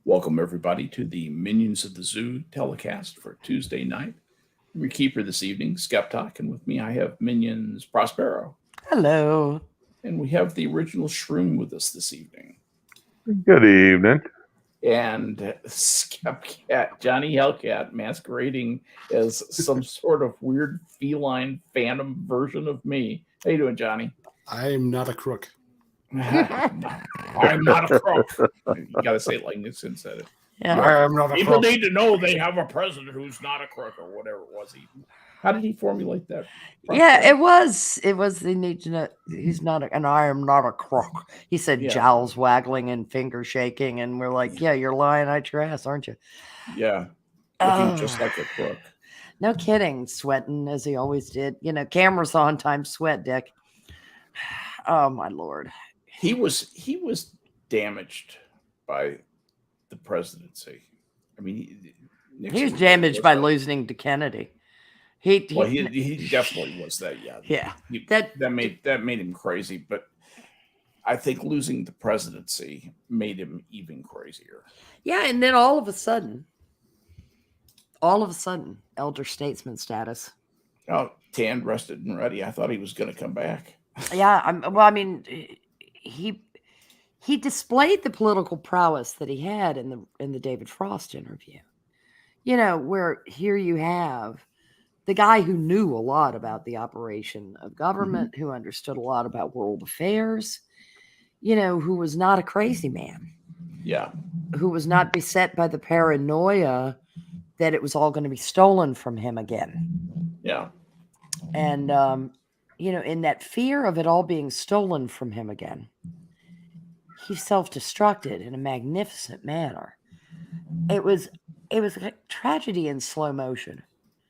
Welcome, everybody, to the Minions of the Zoo telecast for Tuesday night. I'm your keeper this evening, Skep Tock, and with me I have Minions Prospero. Hello. And we have the original Shroom with us this evening. Good evening. And Skep Cat, Johnny Hellcat, masquerading as some sort of weird feline phantom version of me. How you doing, Johnny? I'm not a crook. I'm not a crook. You got to say it like Nixon said it. Yeah. I'm not a People crook. need to know they have a president who's not a crook or whatever it was. How did he formulate that? Yeah, it was. They need to know he's not, and I am not a crook. He said, Yeah. jowls waggling and finger shaking, and we're like, yeah, you're lying out your ass, aren't you? Yeah, looking just like a crook. No kidding, sweating as he always did. You know, cameras on, time sweat, Dick. Oh my lord. He was damaged by the presidency. I mean, He was damaged by losing to Kennedy. He definitely was that. Yeah, yeah. That made him crazy. But I think losing the presidency made him even crazier. Yeah, and then all of a sudden, elder statesman status. Oh, tanned, rested, and ready. I thought he was going to come back. Yeah, he displayed the political prowess that he had in the David Frost interview. You know, where here you have the guy who knew a lot about the operation of government, who understood a lot about world affairs, you know, who was not a crazy man. Yeah. Who was not beset by the paranoia that it was all going to be stolen from him again. Yeah. And, you know, in that fear of it all being stolen from him again, he self-destructed in a magnificent manner. It was a tragedy in slow motion.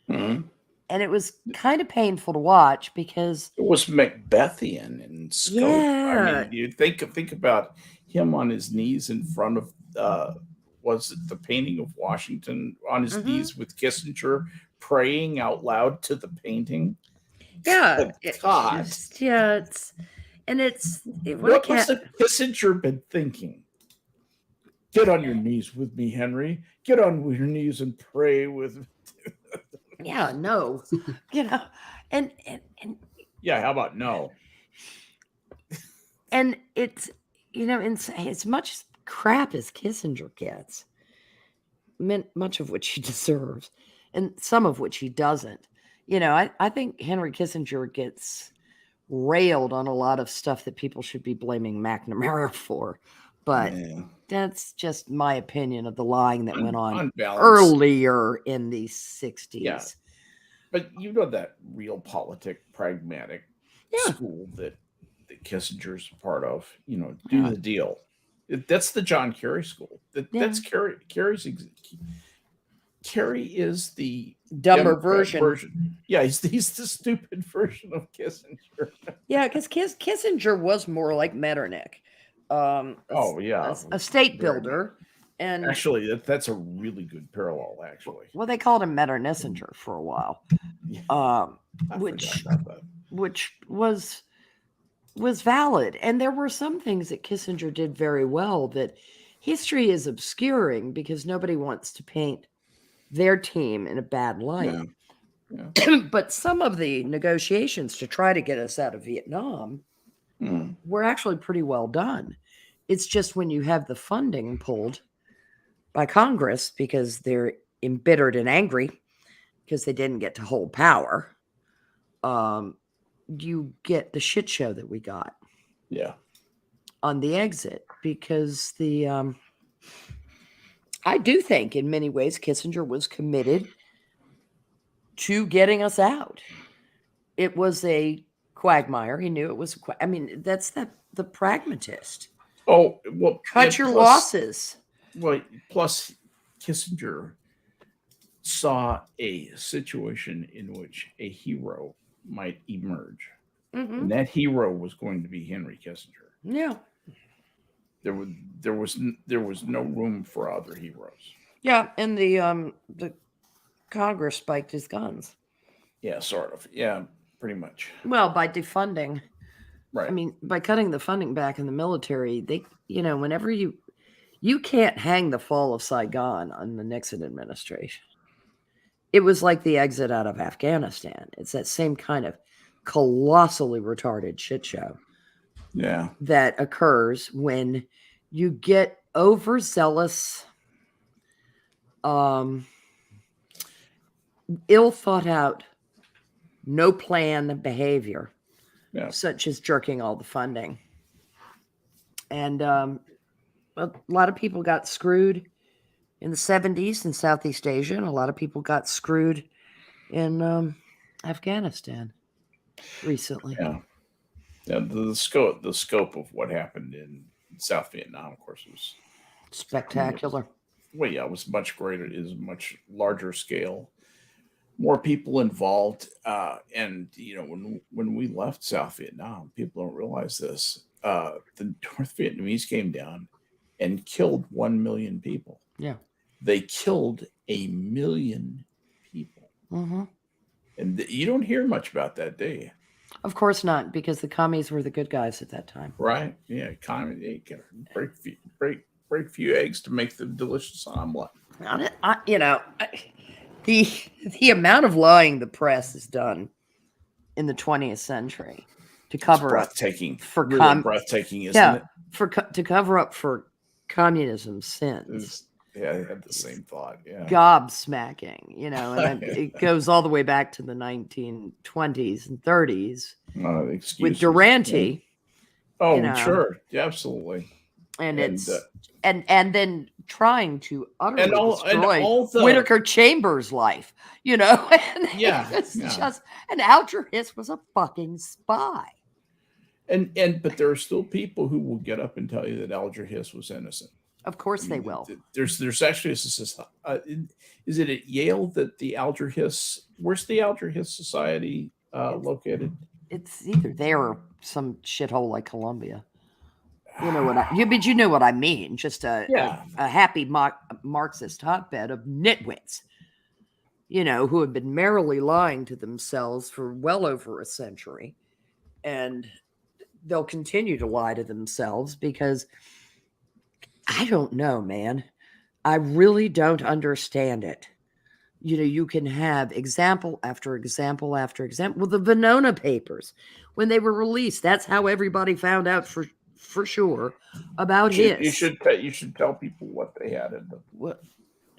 Mm-hmm. And it was kind of painful to watch because it was Macbethian in scope. Yeah. I mean, you think about him on his knees in front of was it the painting of Washington on his knees with Kissinger praying out loud to the painting? Yeah. God. What's Kissinger been thinking? Get on your knees with me, Henry. Get on your knees and pray with me. Yeah, no. You know, and yeah, how about no? And it's, you know, as much crap as Kissinger gets, much of which he deserves, and some of which he doesn't. You know, I think Henry Kissinger gets railed on a lot of stuff that people should be blaming McNamara for. But that's just my opinion of the lying that went on earlier in the 60s. Yeah. But you know that realpolitik, pragmatic school that Kissinger's a part of, you know, do the deal. That's the John Kerry school. That's Kerry. Kerry is the dumber version. Yeah, he's the stupid version of Kissinger. Yeah, because Kissinger was more like Metternich. A state builder. And actually, that's a really good parallel, actually. Well, they called him Metternissinger for a while. Which was valid. And there were some things that Kissinger did very well that history is obscuring because nobody wants to paint their team in a bad light. Yeah. But some of the negotiations to try to get us out of Vietnam were actually pretty well done. It's just when you have the funding pulled by Congress because they're embittered and angry because they didn't get to hold power, you get the shit show that we got. Yeah. On the exit, because I do think in many ways Kissinger was committed to getting us out. It was a quagmire. He knew it was. That's the pragmatist. Oh, well, cut your losses. Well, plus Kissinger saw a situation in which a hero might emerge, and that hero was going to be Henry Kissinger. Yeah, there was no room for other heroes. Yeah, and the Congress spiked his guns. Yeah, sort of. Yeah, pretty much. Well, by defunding. Right. I mean, by cutting the funding back in the military, they, whenever you You can't hang the fall of Saigon on the Nixon administration. It was like the exit out of Afghanistan. It's that same kind of colossally retarded shit show. Yeah. That occurs when you get overzealous, ill thought out, no plan behavior, such as jerking all the funding. And a lot of people got screwed in the 70s in Southeast Asia, and a lot of people got screwed in Afghanistan recently. Yeah. The scope of what happened in South Vietnam, of course, was spectacular. It was much greater. It is much larger scale, more people involved. And when we left South Vietnam, people don't realize this. The North Vietnamese came down and killed 1 million people. Yeah, they killed 1 million people, and you don't hear much about that, do you? Of course not, because the commies were the good guys at that time. Right? Yeah, they can break few eggs to make the delicious omelet. The amount of lying the press has done in the 20th century to cover up for breathtaking, isn't it? To cover up for communism's sins. Yeah, I had the same thought. Yeah, gobsmacking, and it goes all the way back to the 1920s and 30s with Durante. Oh, sure, absolutely. And and then trying to utterly destroy Whittaker Chambers' life, and Alger Hiss was a fucking spy. But there are still people who will get up and tell you that Alger Hiss was innocent. Of course they will. There's actually is it at Yale that the Alger Hiss? Where's the Alger Hiss Society located? It's either there or some shithole like Columbia. You know what I mean. Just a happy Marxist hotbed of nitwits, who have been merrily lying to themselves for well over a century, and they'll continue to lie to themselves because. I don't know, man. I really don't understand it. You can have example after example after example. Well, the Venona papers, when they were released, that's how everybody found out for sure about his. You should tell people what they had in them.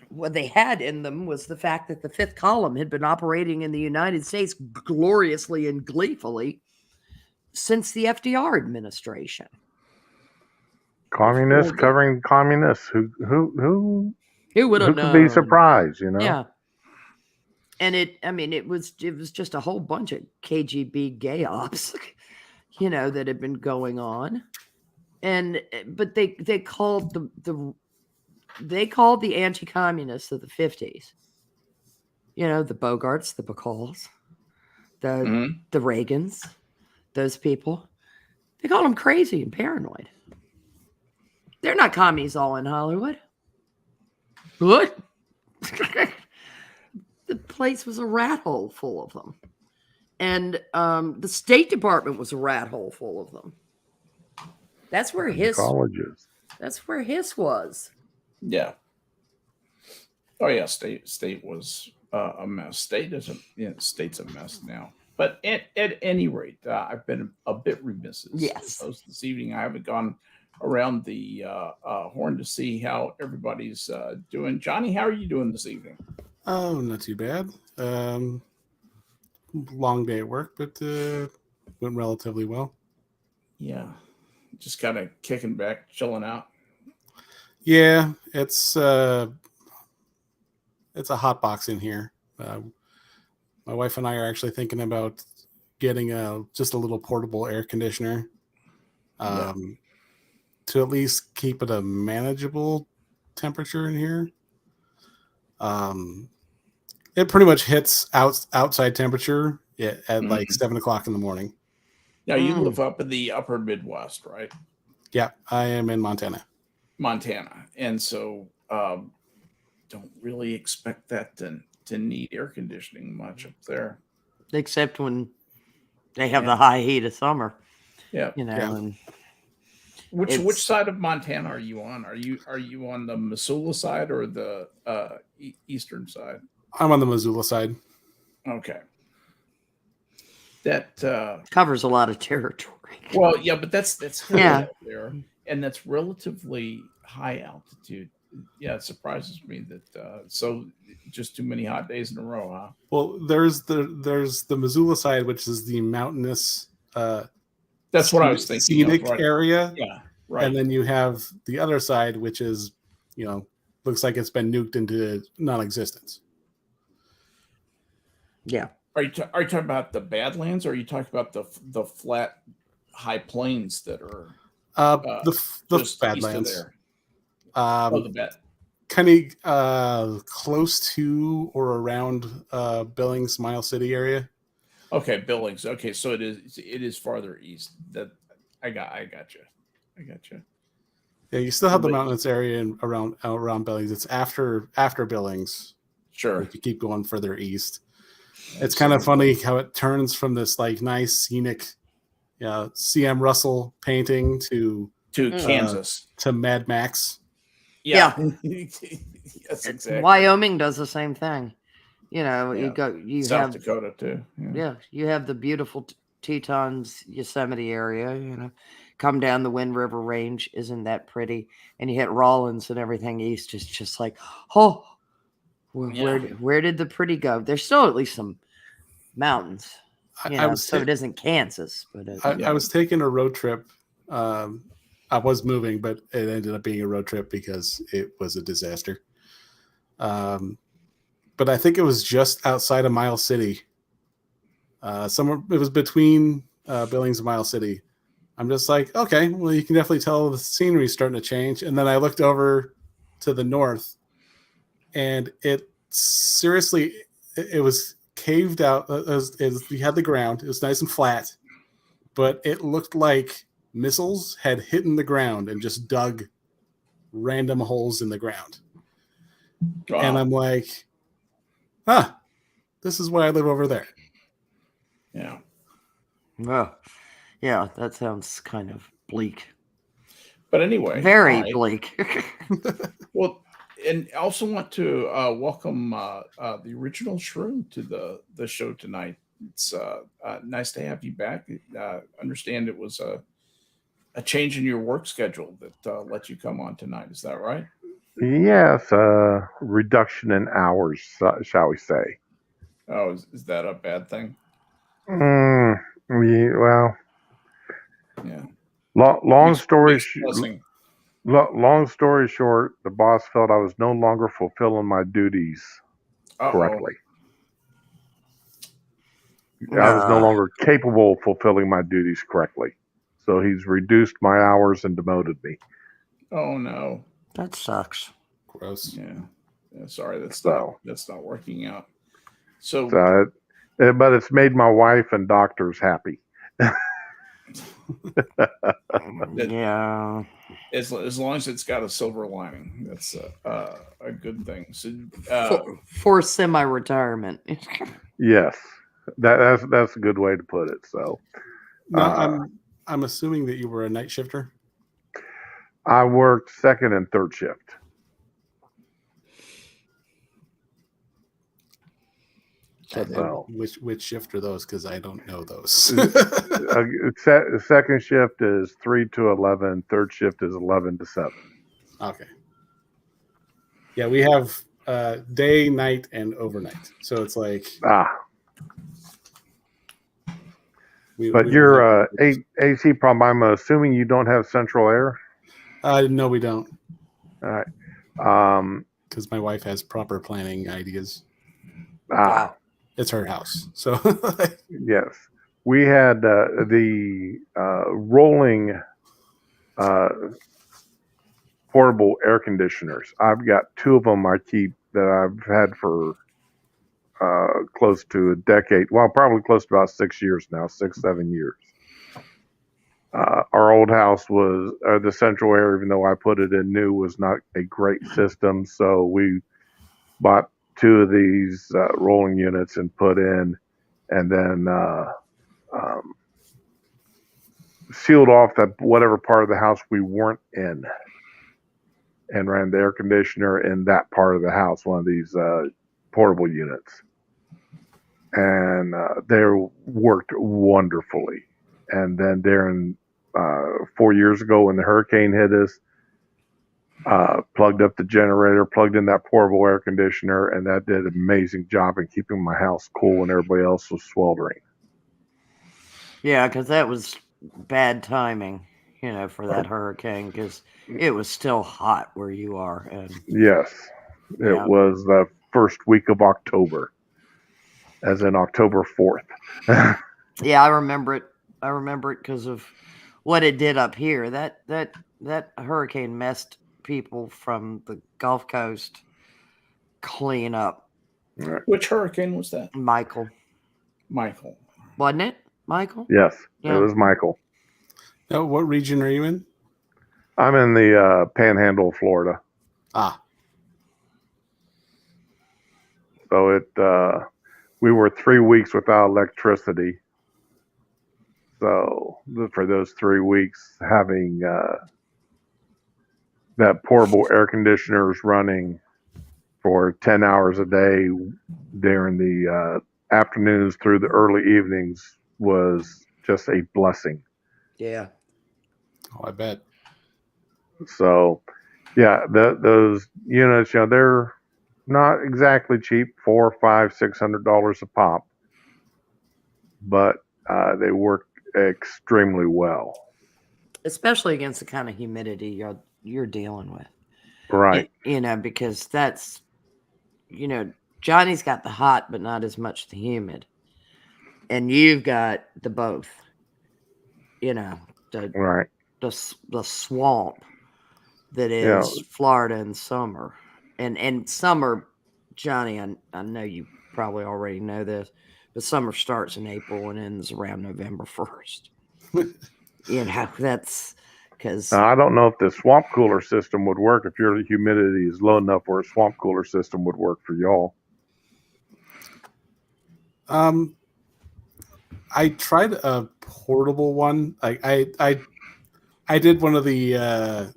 What they had in them was the fact that the fifth column had been operating in the United States gloriously and gleefully since the FDR administration. Communists covering communists. Who would have known? Could be surprised, Yeah. And it was just a whole bunch of KGB gay ops, that had been going on, but they called the anti-communists of the 50s, the Bogarts, the Bacaul's, the Reagans, those people. They called them crazy and paranoid. They're not commies all in Hollywood. What? The place was a rat hole full of them. And the State Department was a rat hole full of them. That's where colleges. That's where Hiss was. Yeah. Oh yeah, state was a mess. State's a mess now. But at any rate, I've been a bit remiss this evening. I haven't gone around the horn to see how everybody's doing. Johnny, how are you doing this evening? Oh, not too bad. Long day at work, but went relatively well. Yeah, just kind of kicking back, chilling out. Yeah, it's a hot box in here. My wife and I are actually thinking about getting just a little portable air conditioner. To at least keep it a manageable temperature in here. It pretty much hits outside temperature at like 7 o'clock in the morning. Now you live up in the upper Midwest, right? Yeah, I am in Montana. And so don't really expect that to need air conditioning much up there. Except when they have the high heat of summer. Yeah. And Which side of Montana are you on? Are you on the Missoula side or the eastern side? I'm on the Missoula side. Okay. That covers a lot of territory. well, yeah, but that's hilly Yeah. out there, and that's relatively high altitude. Yeah, it surprises me that so just too many hot days in a row, huh? Well, there's the Missoula side, which is the mountainous That's what I was thinking. scenic Right. area. Yeah, right. And then you have the other side, which is, looks like it's been nuked into non-existence. Yeah. Are you talking about the Badlands, or are you talking about the flat, high plains that are The just Badlands. east of there? The Bad. Kind of close to or around Billings, Miles City area. Okay, Billings. Okay, so it is farther east. That I got you. Yeah, you still have the mountainous area around Billings. It's after Billings. Sure. If you keep going further east, it's kind of funny how it turns from this like nice scenic, C.M. Russell painting to Kansas, to Mad Max. Yeah. Yes, exactly. Wyoming does the same thing. You South have Dakota too. Yeah, you have the beautiful Tetons Yosemite area, come down the Wind River Range. Isn't that pretty? And you hit Rawlins and everything east is just like, oh, where did the pretty go? There's still at least some mountains, so it isn't Kansas. But I was taking a road trip. I was moving, but it ended up being a road trip because it was a disaster. But I think it was just outside of Miles City. Somewhere it was between Billings and Miles City. I'm just like, okay, well, you can definitely tell the scenery is starting to change. And then I looked over to the north, and it seriously, it was caved out. You had the ground. It was nice and flat, but it looked like missiles had hit in the ground and just dug random holes in the ground. Wow. And I'm like, this is why I live over there. Yeah. Well, yeah, that sounds kind of bleak. But anyway, very bleak. Well, and I also want to welcome the original Shroom to the show tonight. It's nice to have you back. Understand it was a change in your work schedule that let you come on tonight. Is that right? Yes, reduction in hours, shall we say. Oh, is that a bad thing? Well, yeah. Long story short, the boss felt I was no longer fulfilling my duties correctly. I was no longer capable of fulfilling my duties correctly. So he's reduced my hours and demoted me. Oh no. That sucks. Gross. Yeah, sorry, that's not working out. So but it's made my wife and doctors happy. Yeah. As long as it's got a silver lining, that's a good thing. So for semi-retirement. Yes, that's a good way to put it. So, I'm assuming that you were a night shifter. I worked second and third shift. So which shift are those? Because I don't know those. Second shift is 3 to 11. Third shift is 11 to 7. Okay. Yeah, we have day, night, and overnight. So it's like But your AC problem, I'm assuming you don't have central air? No, we don't. All right. Because my wife has proper planning ideas. Wow. It's her house. So yes. We had the rolling portable air conditioners. I've got 2 of them I keep that I've had for close to a decade. Well, probably close to about 6 years now, 6-7 years. Our old house was the central air, even though I put it in new, was not a great system. So we bought 2 of these rolling units and put in, and then sealed off that whatever part of the house we weren't in, and ran the air conditioner in that part of the house, one of these portable units, and they worked wonderfully. And then during 4 years ago when the hurricane hit us, plugged up the generator, plugged in that portable air conditioner, and that did an amazing job in keeping my house cool when everybody else was sweltering. Yeah, because that was bad timing, for that hurricane, because it was still hot where you are. And Yes, it Yeah. was the first week of October, as in October 4th. yeah, I remember it. I remember it because of what it did up here. That hurricane messed people from the Gulf Coast clean up. Which hurricane was that? Michael, Michael. wasn't it? Michael? Yes, Yeah. it was Michael. Now, what region are you in? I'm in the Panhandle of Florida. Ah, So we were 3 weeks without electricity. So for those 3 weeks, having that portable air conditioners running for 10 hours a day during the afternoons through the early evenings was just a blessing. Yeah. oh, I bet. So, yeah, those units, they're not exactly cheap, $400, $500, $600 a pop, but they work extremely well. Especially against the kind of humidity you're dealing with. Right. Because that's, Johnny's got the hot, but not as much the humid. And you've got the both, Right. the swamp that is Florida in summer. And summer, Johnny, I know you probably already know this, but summer starts in April and ends around November 1st. That's because Now, I don't know if the swamp cooler system would work if your humidity is low enough where a swamp cooler system would work for y'all. I tried a portable one. I did one of the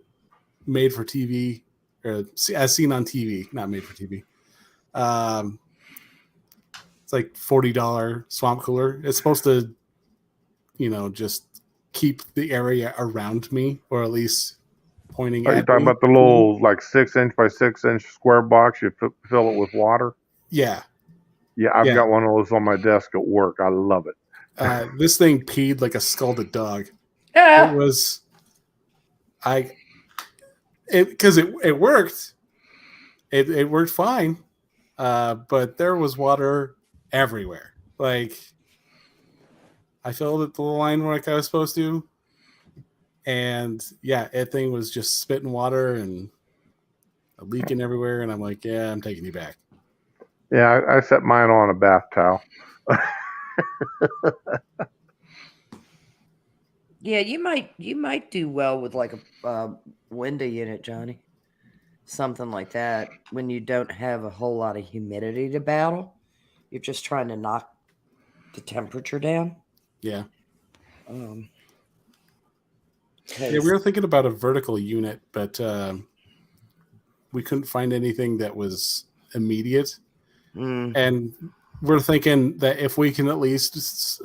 made for TV, or as seen on TV, not made for TV. It's like $40 swamp cooler. It's supposed to, just keep the area around me, or at least pointing Are you at talking me. about the little 6-inch by 6-inch square box? You fill it with water. Yeah. Yeah, I've got one of those on my desk at work. I love it. This thing peed like a scalded dog. Yeah. It was, because it worked. It worked fine, but there was water everywhere. Like, I filled it the line like I was supposed to, and that thing was just spitting water and leaking everywhere. And I'm like, yeah, I'm taking you back. Yeah, I set mine on a bath towel. Yeah, you might do well with like a window unit, Johnny. Something like that when you don't have a whole lot of humidity to battle. You're just trying to knock the temperature down. Yeah. Um, we were thinking about a vertical unit, but we couldn't find anything that was immediate. And we're thinking that if we can at least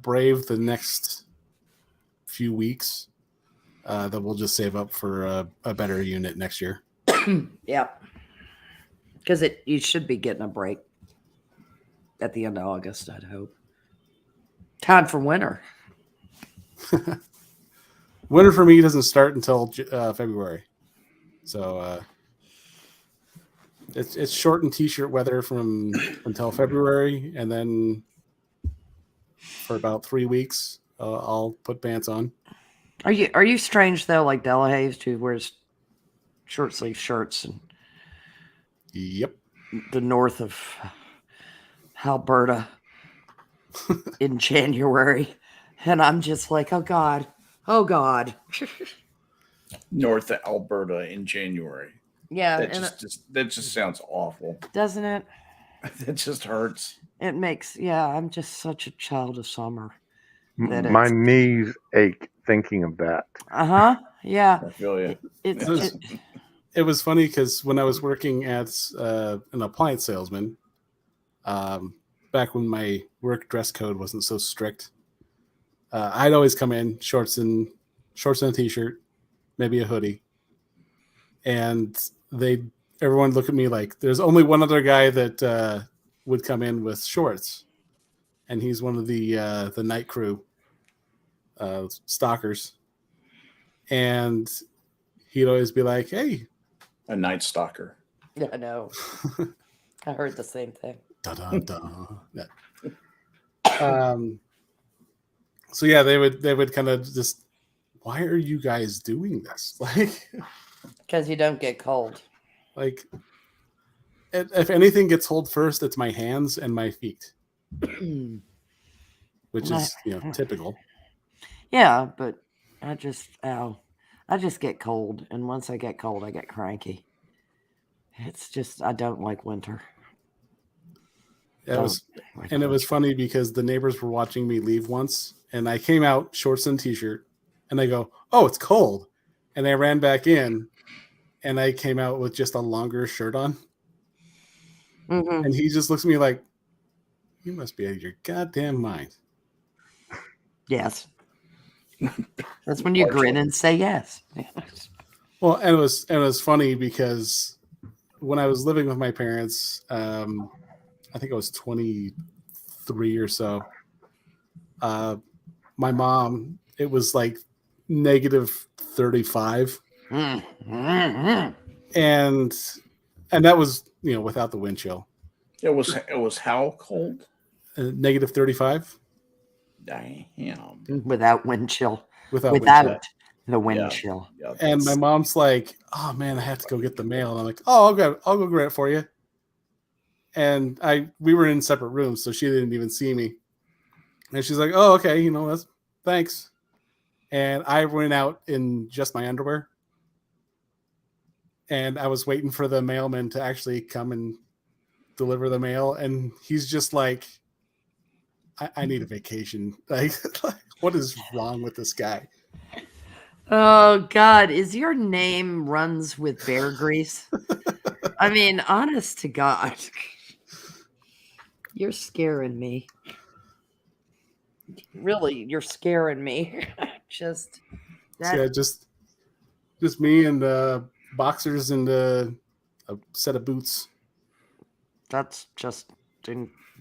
brave the next few weeks, that we'll just save up for a better unit next year. Yeah, because you should be getting a break at the end of August, I'd hope. Time for winter. Winter for me doesn't start until February, so it's short and t-shirt weather from until February, and then for about 3 weeks, I'll put pants on. Are you strange though, like Delahaye, who wears short sleeve shirts and Yep. the north of Alberta in January, and I'm just like, oh God. North of Alberta in January. Yeah, that just sounds awful, doesn't it? That just hurts. It makes I'm just such a child of summer. My knees ache thinking of that. Yeah. I feel you. It's It was, just, it was funny because when I was working as an appliance salesman, back when my work dress code wasn't so strict, I'd always come in shorts and a t-shirt, maybe a hoodie, and everyone look at me like there's only one other guy that would come in with shorts, and he's one of the night crew stalkers, and he'd always be like, "Hey, A night stalker. yeah, I know. I heard the same thing. da da da." So yeah, they would kind of just, why are you guys doing this? Because you don't get cold. Like, if anything gets hold first, it's my hands and my feet, which is typical. Yeah, but I just get cold, and once I get cold, I get cranky. It's just I don't like winter. Yeah, it was funny because the neighbors were watching me leave once, and I came out shorts and t-shirt, and they go, "Oh, it's cold," and I ran back in, and I came out with just a longer shirt on, and he just looks at me like, "You must be out of your goddamn mind." Yes. That's when you grin and say yes. Well, and it was funny because when I was living with my parents, I think I was 23 or so. My mom, it was like -35, and that was without the wind chill. It was how cold? -35. Damn. Without wind chill. Without the wind chill. Yeah, and my mom's like, "Oh man, I have to go get the mail." And I'm like, "Oh, I'll go grab it for you." And we were in separate rooms, so she didn't even see me. And she's like, "Oh, okay, that's thanks." And I went out in just my underwear, and I was waiting for the mailman to actually come and deliver the mail, and he's just like, I need a vacation. Like, what is wrong with this guy? Oh God, is your name runs with bear grease? I mean, honest to God, you're scaring me. Really, you're scaring me. Just that. So yeah, just me and boxers and a set of boots. That's just.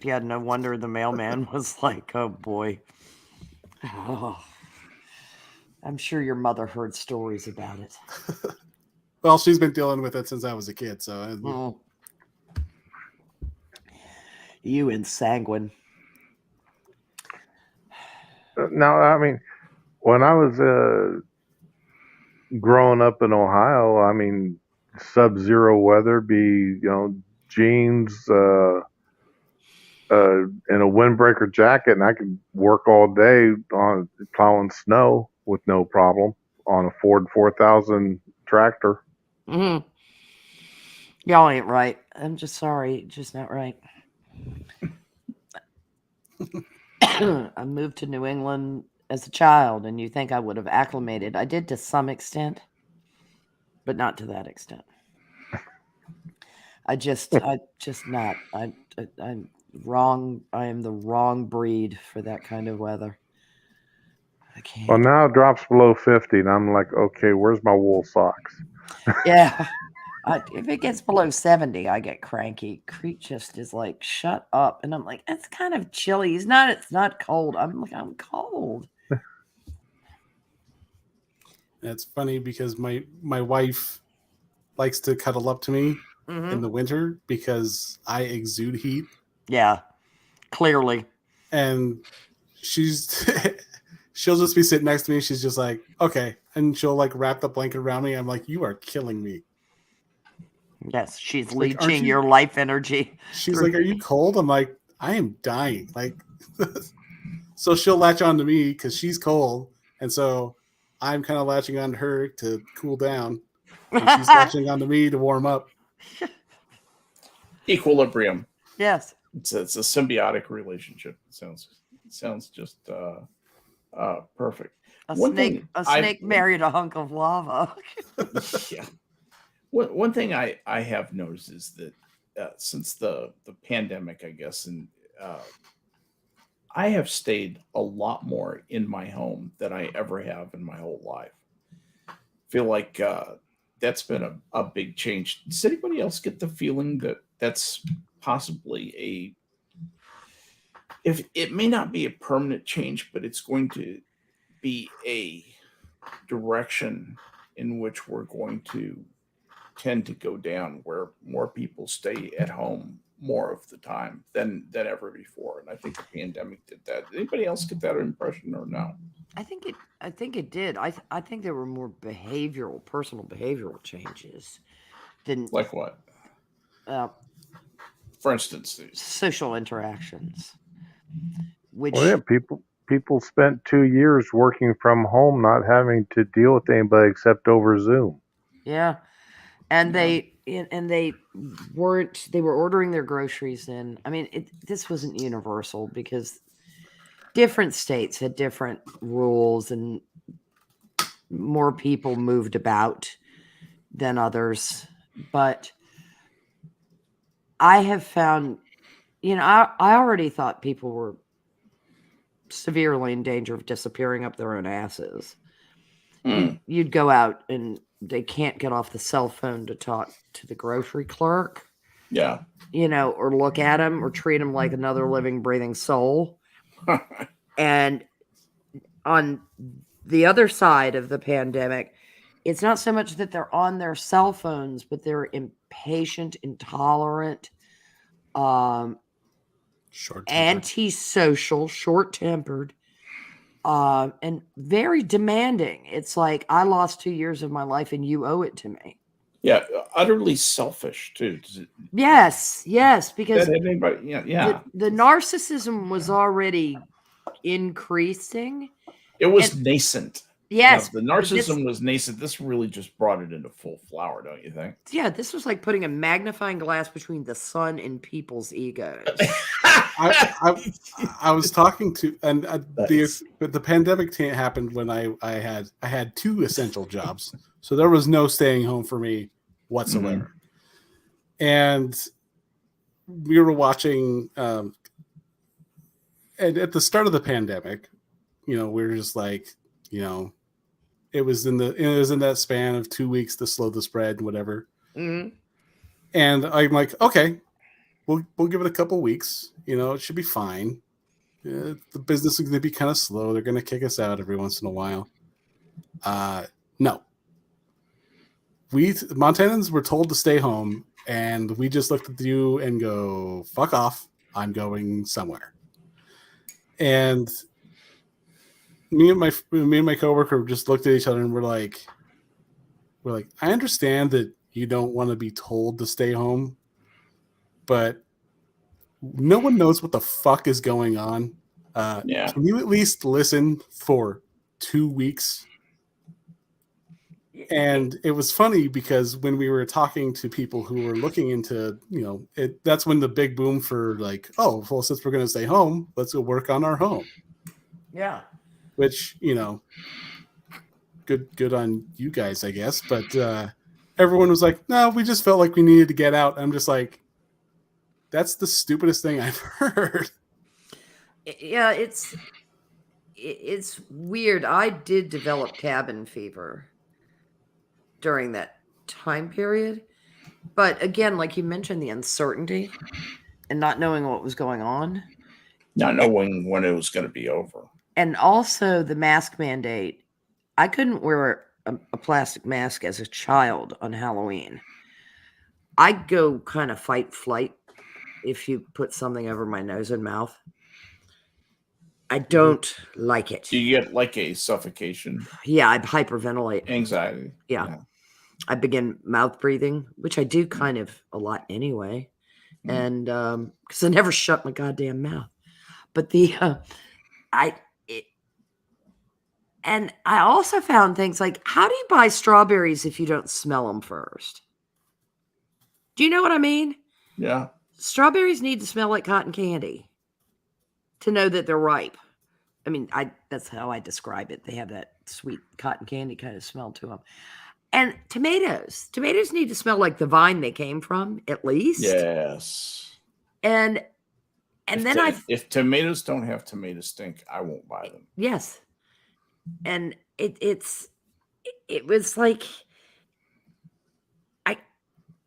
Yeah, no wonder the mailman was like, "Oh boy." Oh. I'm sure your mother heard stories about it. Well, she's been dealing with it since I was a kid, so. You and Sanguine. Now, I mean, when I was growing up in Ohio, I mean, sub-zero weather, be jeans and a windbreaker jacket, and I could work all day on plowing snow with no problem on a Ford 4000 tractor. Y'all ain't right. I'm just sorry, just not right. I moved to New England as a child, and you think I would have acclimated. I did to some extent, but not to that extent. I'm wrong. I am the wrong breed for that kind of weather. I can't. Well, now it drops below 50, and I'm like, okay, where's my wool socks? Yeah. If it gets below 70, I get cranky. Creek just is like, shut up. And I'm like, it's kind of chilly. It's not cold. I'm like, I'm cold. That's funny because my wife likes to cuddle up to me in the winter because I exude heat. Yeah, clearly. And she'll just be sitting next to me. She's just like, okay. And she'll like wrap the blanket around me. I'm like, you are killing me. Yes, she's like, leeching your life energy. She's like, are you cold? I'm like, I am dying. Like, so she'll latch on to me because she's cold. And so I'm kind of latching on to her to cool down. And she's latching on to me to warm up. Equilibrium. Yes. It's a symbiotic relationship. It sounds just perfect. A One snake, thing a I've- snake married a hunk of lava. Yeah. One thing I have noticed is that since the pandemic, I guess, and I have stayed a lot more in my home than I ever have in my whole life. Feel like that's been a big change. Does anybody else get the feeling that that's possibly if it may not be a permanent change, but it's going to be a direction in which we're going to tend to go down, where more people stay at home more of the time than ever before. And I think the pandemic did that. Did anybody else get that impression or no? I think it did. I think there were more personal behavioral changes than Like what? uh, For instance, social interactions, which Well, yeah, people spent 2 years working from home, not having to deal with anybody except over Zoom. yeah, and Yeah. they were ordering their groceries in. I mean, this wasn't universal because different states had different rules and more people moved about than others. But I have found, I already thought people were severely in danger of disappearing up their own asses. You'd go out and they can't get off the cell phone to talk to the grocery clerk. Yeah. Or look at him or treat him like another living, breathing soul. And on the other side of the pandemic, it's not so much that they're on their cell phones, but they're impatient, intolerant, antisocial, short-tempered, and very demanding. It's like, I lost 2 years of my life and you owe it to me. Yeah, utterly selfish too. Yes, because anybody, yeah. The narcissism was already increasing. It was nascent. Yes, the narcissism was nascent. This really just brought it into full flower, don't you think? Yeah, this was like putting a magnifying glass between the sun and people's egos. I was talking to, and Nice. the pandemic happened when I had 2 essential jobs, so there was no staying home for me whatsoever. And we were watching, and at the start of the pandemic, we were just like, it was in that span of 2 weeks to slow the spread and whatever. Mm-hmm. And I'm like, okay, we'll give it a couple weeks. It should be fine. The business is going to be kind of slow. They're going to kick us out every once in a while. No. We Montanans were told to stay home, and we just looked at you and go, fuck off. I'm going somewhere. And me and my coworker just looked at each other and we're like, I understand that you don't want to be told to stay home, but no one knows what the fuck is going on. Yeah. Can you at least listen for 2 weeks? And it was funny because when we were talking to people who were looking into, that's when the big boom for like, oh, well, since we're going to stay home, let's go work on our home. Yeah. Which, good on you guys, I guess. But everyone was like, no, we just felt like we needed to get out. I'm just like, that's the stupidest thing I've heard. Yeah, it's weird. I did develop cabin fever during that time period. But again, like you mentioned, the uncertainty and not knowing what was going on. Not knowing when it was going to be over. And also the mask mandate. I couldn't wear a plastic mask as a child on Halloween. I'd go kind of fight flight if you put something over my nose and mouth. I don't like it. Do you get like a suffocation? Yeah, I hyperventilate. Anxiety. Yeah. I begin mouth breathing, which I do kind of a lot anyway. And because I never shut my goddamn mouth. But and I also found things like, how do you buy strawberries if you don't smell them first? Do you know what I mean? Yeah. Strawberries need to smell like cotton candy to know that they're ripe. I mean, that's how I describe it. They have that sweet cotton candy kind of smell to them. And tomatoes need to smell like the vine they came from, at least. Yes. And then if tomatoes don't have tomato stink, I won't buy them. Yes. And it was like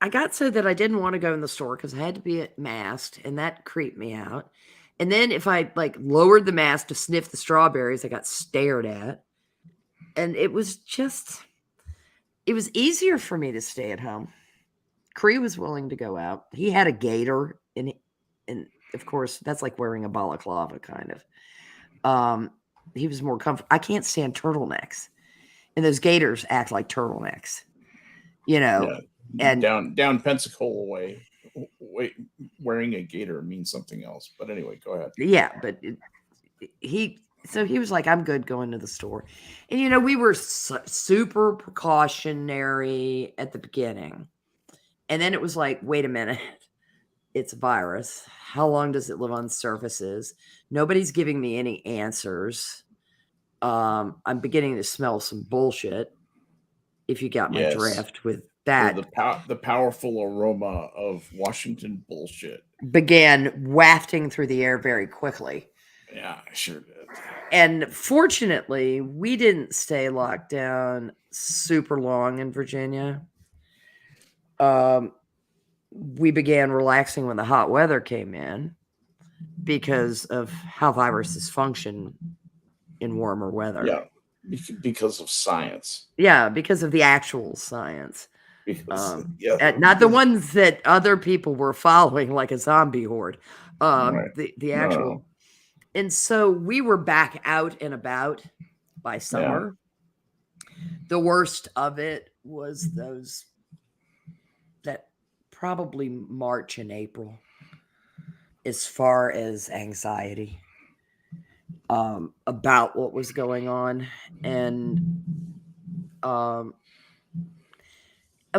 I got so that I didn't want to go in the store because I had to be masked, and that creeped me out. And then if I like lowered the mask to sniff the strawberries, I got stared at. And it was easier for me to stay at home. Cree was willing to go out. He had a gator, and of course that's like wearing a balaclava kind of. He was more comfortable. I can't stand turtlenecks, and those gators act like turtlenecks, Yeah. And down Pensacola way, wearing a gator means something else. But anyway, go ahead. Yeah, but he was like, I'm good going to the store. And, we were super precautionary at the beginning. And then it was like, wait a minute, it's a virus. How long does it live on surfaces? Nobody's giving me any answers. I'm beginning to smell some bullshit. If you got my drift with that. The powerful aroma of Washington bullshit began wafting through the air very quickly. Yeah, I sure did. And fortunately, we didn't stay locked down super long in Virginia. We began relaxing when the hot weather came in because of how viruses function in warmer weather. Yeah, because of science. Yeah, because of the actual science. Because, not the ones that other people were following like a zombie horde. Right. The actual. No. And so we were back out and about by summer. Yeah. The worst of it was that probably March and April, as far as anxiety about what was going on. And of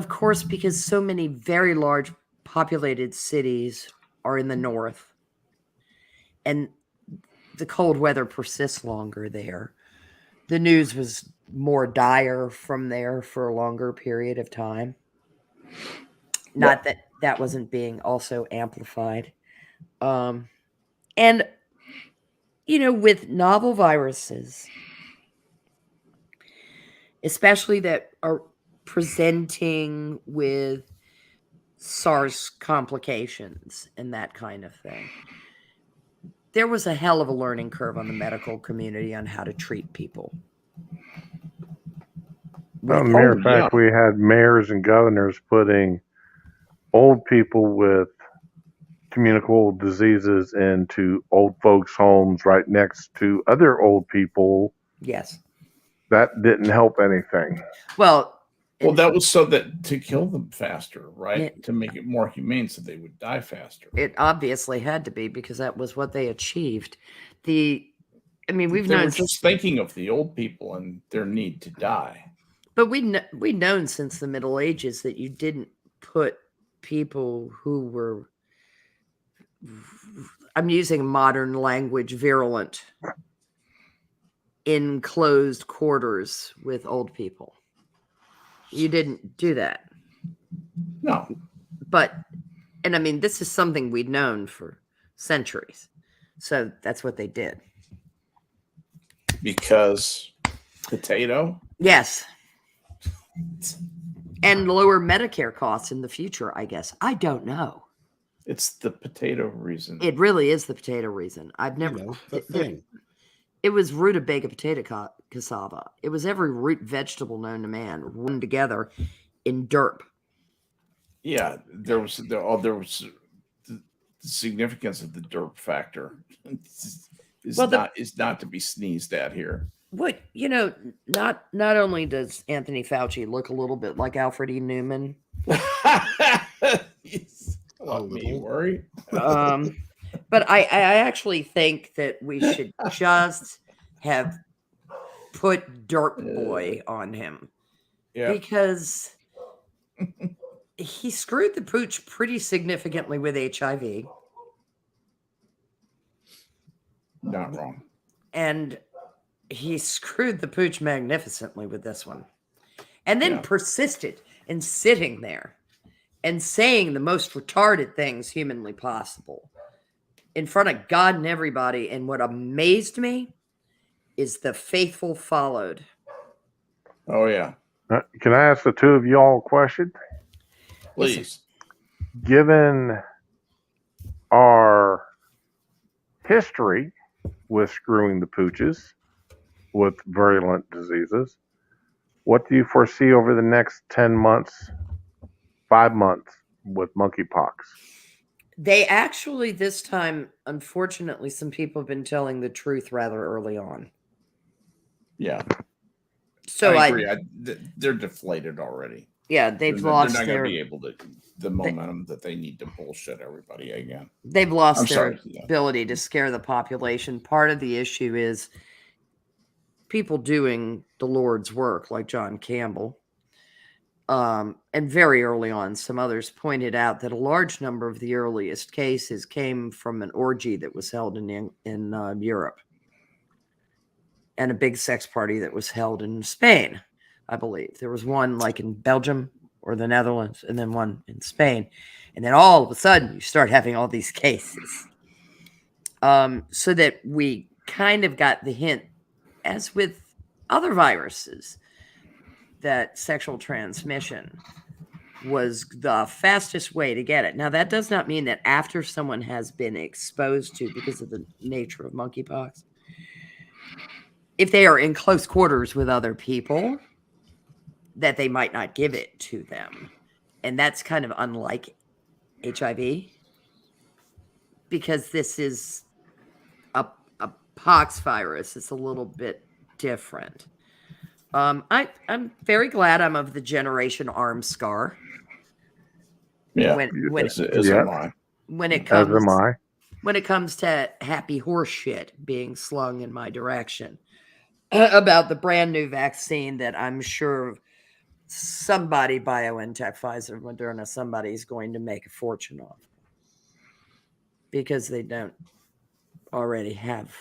course, because so many very large populated cities are in the north, and the cold weather persists longer there. The news was more dire from there for a longer period of time. Not that wasn't being also amplified. And, with novel viruses, especially that are presenting with SARS complications and that kind of thing, there was a hell of a learning curve on the medical community on how to treat people. Well, matter of fact, we had mayors and governors putting old people with communicable diseases into old folks' homes right next to other old people. Yes. That didn't help anything. Well, that was so that to kill them faster, right? To make it more humane so they would die faster. It obviously had to be, because that was what they achieved. We've were just thinking of the old people and their need to die. But we'd known since the Middle Ages that you didn't put people who were, I'm using modern language, virulent, in closed quarters with old people. You didn't do that. No. This is something we'd known for centuries. So that's what they did. Because potato? Yes. And lower Medicare costs in the future, I guess. I don't know. It's the potato reason. It really is the potato reason. I've never... It was rutabaga potato cassava. It was every root vegetable known to man run together in derp. Yeah, there was the significance of the derp factor is not to be sneezed at here. What not only does Anthony Fauci look a little bit like Alfred E. Newman. Let me worry. But I actually think that we should just have put Derp Boy on him. Yeah. Because he screwed the pooch pretty significantly with HIV. Not wrong. And he screwed the pooch magnificently with this one, and then Yeah. persisted in sitting there and saying the most retarded things humanly possible in front of God and everybody. And what amazed me is the faithful followed. Oh yeah. Can I ask the two of y'all a question? Please. Given our history with screwing the pooches with virulent diseases, what do you foresee over the next 10 months, 5 months with monkeypox? They actually, this time, unfortunately, some people have been telling the truth rather early on. Yeah. So I agree. They're deflated already. Yeah, they've lost They're not their going to be able to the momentum that they need to bullshit everybody again. They've lost I'm their sorry, yeah. ability to scare the population. Part of the issue is people doing the Lord's work, like John Campbell. And very early on, some others pointed out that a large number of the earliest cases came from an orgy that was held in Europe, and a big sex party that was held in Spain, I believe. There was one like in Belgium or the Netherlands, and then one in Spain. And then all of a sudden, you start having all these cases. So that we kind of got the hint, as with other viruses, that sexual transmission was the fastest way to get it. Now, that does not mean that after someone has been exposed to, because of the nature of monkeypox, if they are in close quarters with other people, that they might not give it to them. And that's kind of unlike HIV, because this is a pox virus. It's a little bit different. I'm very glad I'm of the generation arm scar. Yeah. When am I. When it As am comes I. when it comes to happy horse shit being slung in my direction about the brand new vaccine that I'm sure somebody, BioNTech, Pfizer, Moderna, somebody's going to make a fortune off, because they don't already have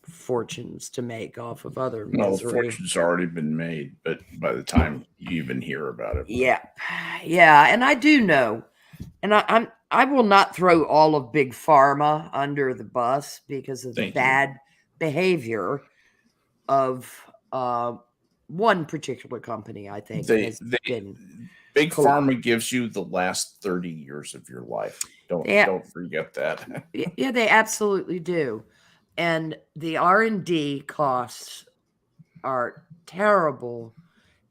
fortunes to make off of other No, the misery. fortune's already been made, but by the time you even hear about it. Yeah. And I do know, and I will not throw all of Big Pharma under the bus because of the bad behavior of one particular company. I think Big Pharma gives you the last 30 years of your life. Don't forget that. Yeah, they absolutely do. And the R&D costs are terrible,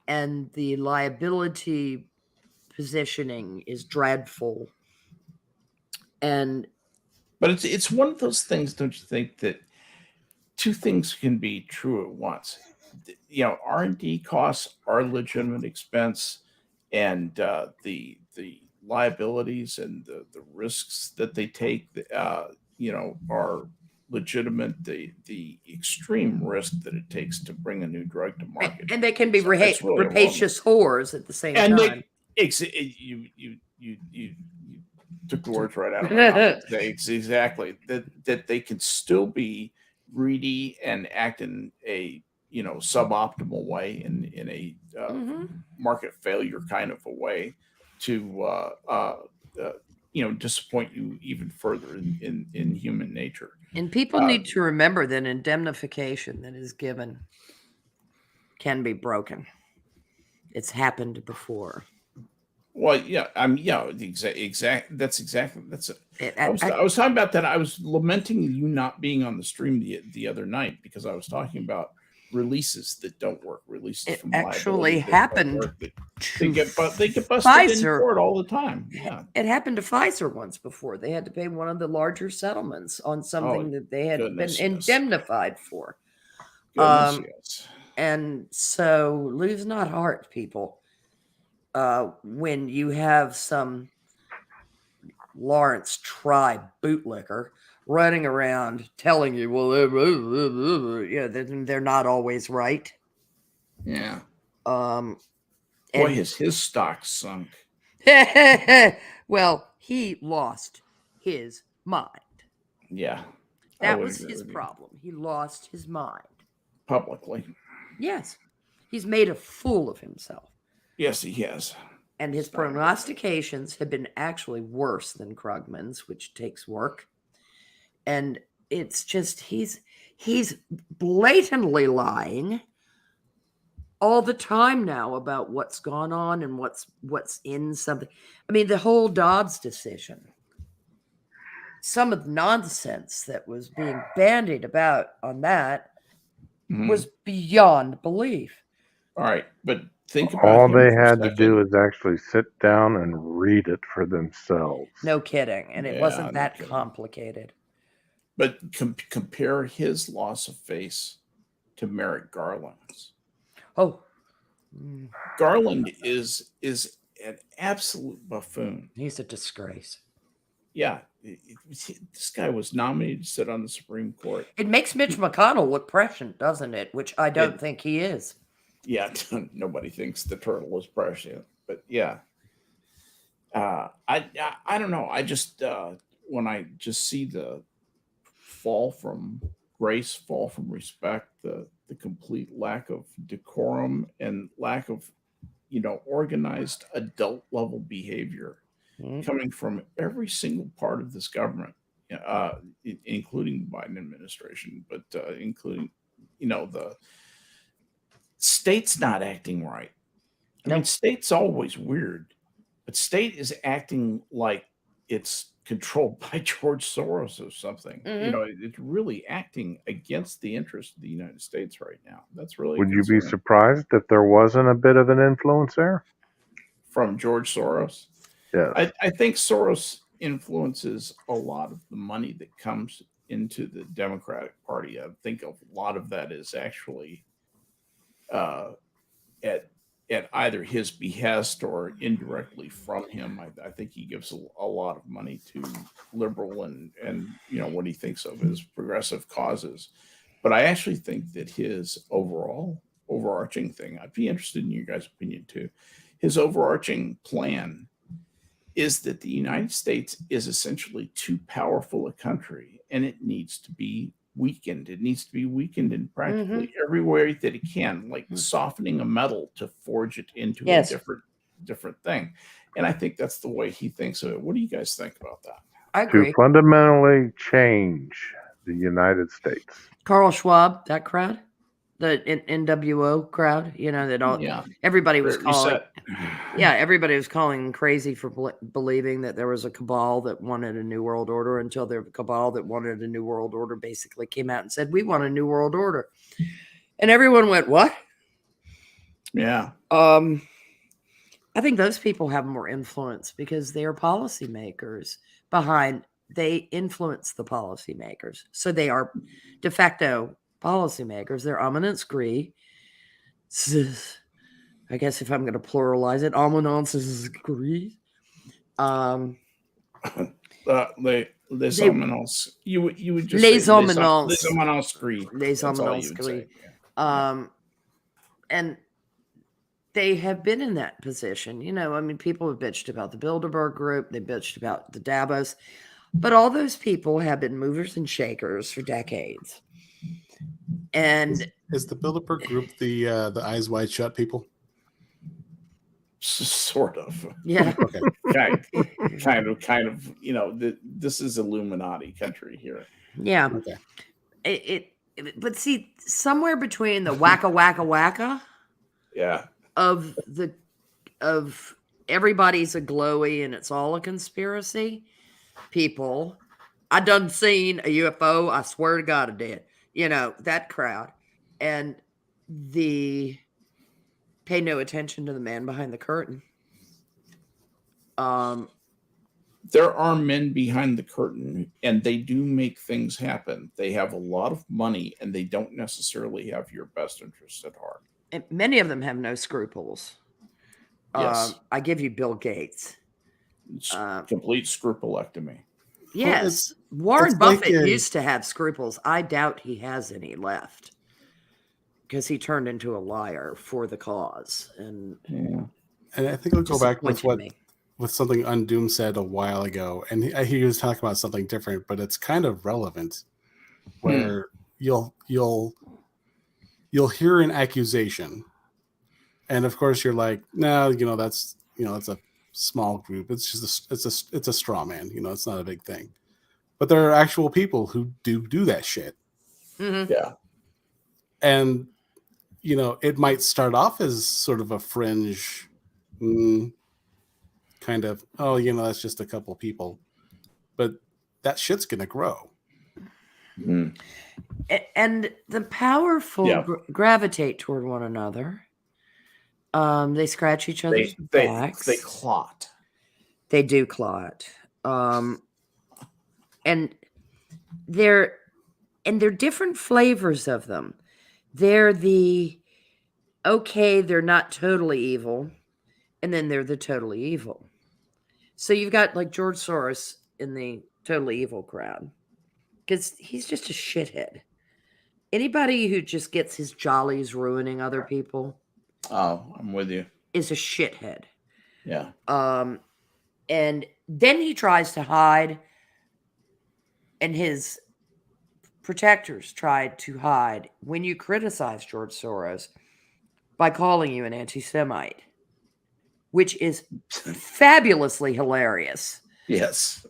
and the liability positioning is dreadful. But it's one of those things, don't you think, that two things can be true at once? You know, R&D costs are legitimate expense, and the liabilities and the risks that they take, are legitimate. The extreme risk that it takes to bring a new drug to market, and they can be rapacious whores at the same time. You took the words right out of my mouth. Exactly that they can still be greedy and act in a suboptimal way, in a market failure kind of a way, to disappoint you even further in human nature. And people need to remember that indemnification that is given can be broken. It's happened before. Well, yeah, I was talking about that. I was lamenting you not being on the stream the other night, because I was talking about releases that don't work. Releases from actually happened. They get busted Pfizer. in court all the time. Yeah, it happened to Pfizer once before. They had to pay one of the larger settlements on something that they had been indemnified for. Yes. And so lose not heart, people. When you have some Lawrence Tribe bootlicker running around telling you, well, they're not always right. Yeah. Boy, his stock sunk. Well, he lost his mind. Yeah. That was his problem. He lost his mind. publicly. Yes. He's made a fool of himself. Yes, he has. And his prognostications have been actually worse than Krugman's, which takes work. And it's just he's blatantly lying all the time now about what's gone on and what's in something. I mean, the whole Dobbs decision, some of the nonsense that was being bandied about on that was beyond belief. All right, but think about all him they for a had to second. do is actually sit down and read it for themselves. No kidding. And it Yeah, wasn't no that kidding. complicated. But compare his loss of face to Merrick Garland's. Oh, Garland is an absolute buffoon. he's a disgrace. Yeah, this guy was nominated to sit on the Supreme Court. It makes Mitch McConnell look prescient, doesn't it? Which I don't think he is. Yeah, nobody thinks the turtle is prescient, but yeah. I don't know. I just when I just see the fall from grace, fall from respect, the complete lack of decorum and lack of organized adult level behavior coming from every single part of this government, including the Biden administration, but including the state's not acting right. I mean, state's always weird, but state is acting like it's controlled by George Soros or something. It's really acting against the interest of the United States right now. That's really Would you be surprised if there wasn't a bit of an influence there? From George Soros? Yeah. I think Soros influences a lot of the money that comes into the Democratic Party. I think a lot of that is actually at either his behest or indirectly from him. I think he gives a lot of money to liberal and what he thinks of as progressive causes. But I actually think that his overarching thing, I'd be interested in your guys' opinion too. His overarching plan is that the United States is essentially too powerful a country and it needs to be weakened. It needs to be weakened in practically every way that it can, like softening a metal to forge it into a different thing. And I think that's the way he thinks of it. What do you guys think about that? I agree. To fundamentally change the United States. Carl Schwab, that crowd, the NWO crowd, that all everybody was calling. Yeah, everybody was calling him crazy for believing that there was a cabal that wanted a new world order until the cabal that wanted a new world order basically came out and said, "We want a new world order," and everyone went, "What?" Yeah. I think those people have more influence because they are policymakers they influence the policymakers. So they are de facto policymakers. They're eminence gris. I guess if I'm going to pluralize it, eminence gris. Les eminences. You would just les say eminences. Les eminences gris. Les eminences gris. And they have been in that position. People have bitched about the Bilderberg group. They bitched about the Davos. But all those people have been movers and shakers for decades. And is the Bilderberg group the eyes wide shut people? Sort of. Yeah. Okay. kind of. This is Illuminati country here. Yeah. Okay. But see, somewhere between the wacka. Yeah. Of everybody's a glowy and it's all a conspiracy. People, I done seen a UFO. I swear to God I did. That crowd. And pay no attention to the man behind the curtain. There are men behind the curtain and they do make things happen. They have a lot of money and they don't necessarily have your best interests at heart. And many of them have no scruples. Yes. I give you Bill Gates. Complete scrupulectomy. Yes. Warren Buffett used to have scruples. I doubt he has any left because he turned into a liar for the cause. And I think I'll go back with something Undoom said a while ago. And he was talking about something different, but it's kind of relevant where you'll you'll hear an accusation, and of course you're like, no, that's a small group. It's just it's a straw man. It's not a big thing. But there are actual people who do that shit. Mm-hmm. Yeah. And it might start off as sort of a fringe kind of, that's just a couple people, but that shit's gonna grow. Mm. And the powerful gravitate toward one another. They scratch each other's backs. They clot. They do clot. And they're different flavors of them. They're they're not totally evil, and then they're the totally evil. So you've got like George Soros in the totally evil crowd, because he's just a shithead. Anybody who just gets his jollies ruining other people, oh, I'm with you, is a shithead. Yeah. And then he tries to hide, and his protectors tried to hide when you criticize George Soros by calling you an anti-Semite, which is fabulously hilarious. Yes.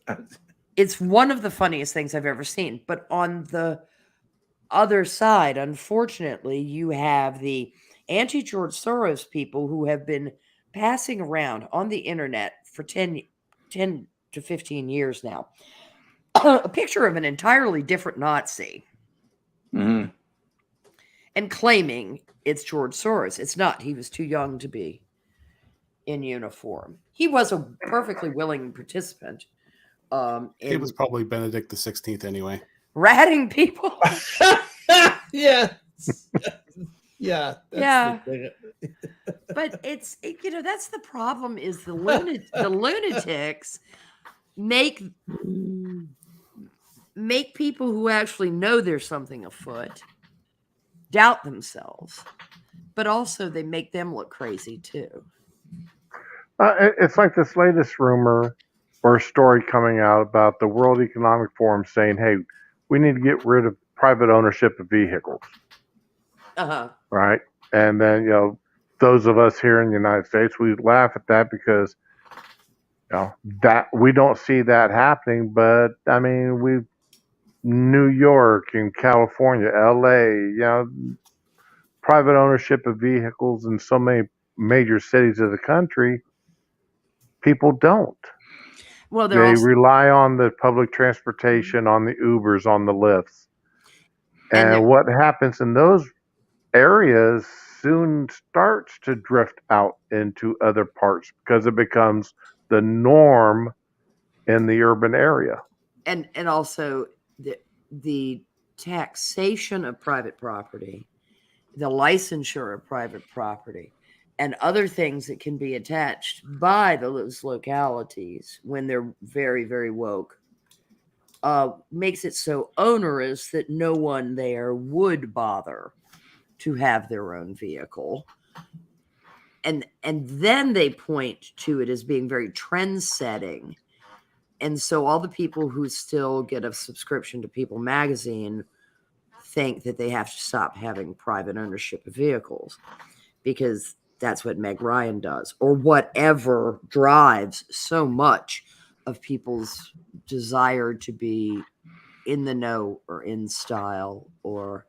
It's one of the funniest things I've ever seen. But on the other side, unfortunately, you have the anti-George Soros people who have been passing around on the internet for 10 to 15 years now a picture of an entirely different Nazi. Mm-hmm. And claiming it's George Soros. It's not. He was too young to be in uniform. He was a perfectly willing participant. It was probably Benedict XVI anyway. Ratting people. Yeah. Yeah. Yeah. But it's that's the problem, is the lunatics make people who actually know there's something afoot doubt themselves, but also they make them look crazy too. It's like this latest rumor or story coming out about the World Economic Forum saying, hey, we need to get rid of private ownership of vehicles. Uh-huh. Right? And then, those of us here in the United States, we laugh at that because, that we don't see that happening. But I mean, New York and California, LA, private ownership of vehicles in so many major cities of the country, people don't. Well, they rely on the public transportation, on the Ubers, on the Lyfts. And what happens in those areas soon starts to drift out into other parts because it becomes the norm in the urban area. And also the taxation of private property, the licensure of private property, and other things that can be attached by those localities when they're very, very woke, makes it so onerous that no one there would bother to have their own vehicle. And then they point to it as being very trend-setting. And so all the people who still get a subscription to People magazine think that they have to stop having private ownership of vehicles because that's what Meg Ryan does, or whatever drives so much of people's desire to be in the know or in style or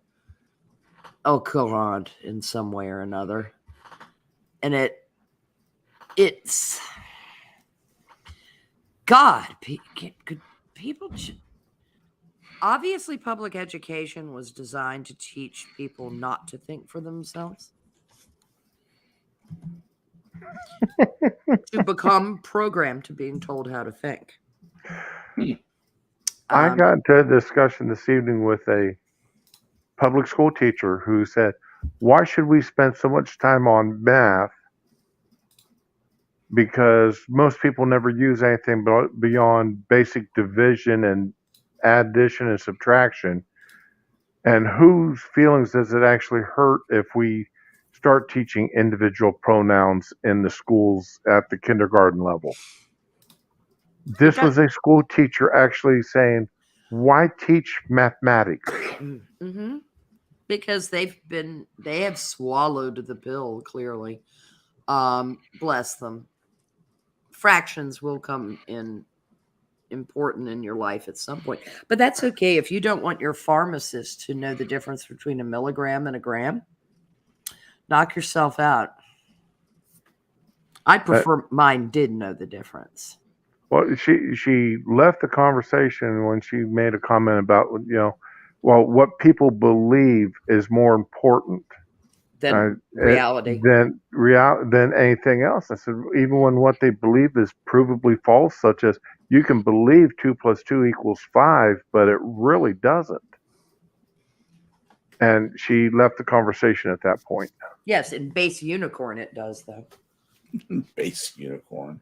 au courant in some way or another. And it's God, could people obviously public education was designed to teach people not to think for themselves. To become programmed to being told how to think. I got into a discussion this evening with a public school teacher who said, why should we spend so much time on math? Because most people never use anything beyond basic division and addition and subtraction. And whose feelings does it actually hurt if we start teaching individual pronouns in the schools at the kindergarten level? This was a school teacher actually saying, why teach mathematics? Mm-hmm. because they have swallowed the pill, clearly. Bless them. Fractions will come in important in your life at some point, but that's okay. If you don't want your pharmacist to know the difference between a milligram and a gram, knock yourself out. I prefer mine did know the difference. Well, she left the conversation when she made a comment about, what people believe is more important Than reality. than anything else. I said, even when what they believe is provably false, such as you can believe 2 + 2 = 5, but it really doesn't. And she left the conversation at that point. Yes, in base unicorn it does, though. Base unicorn.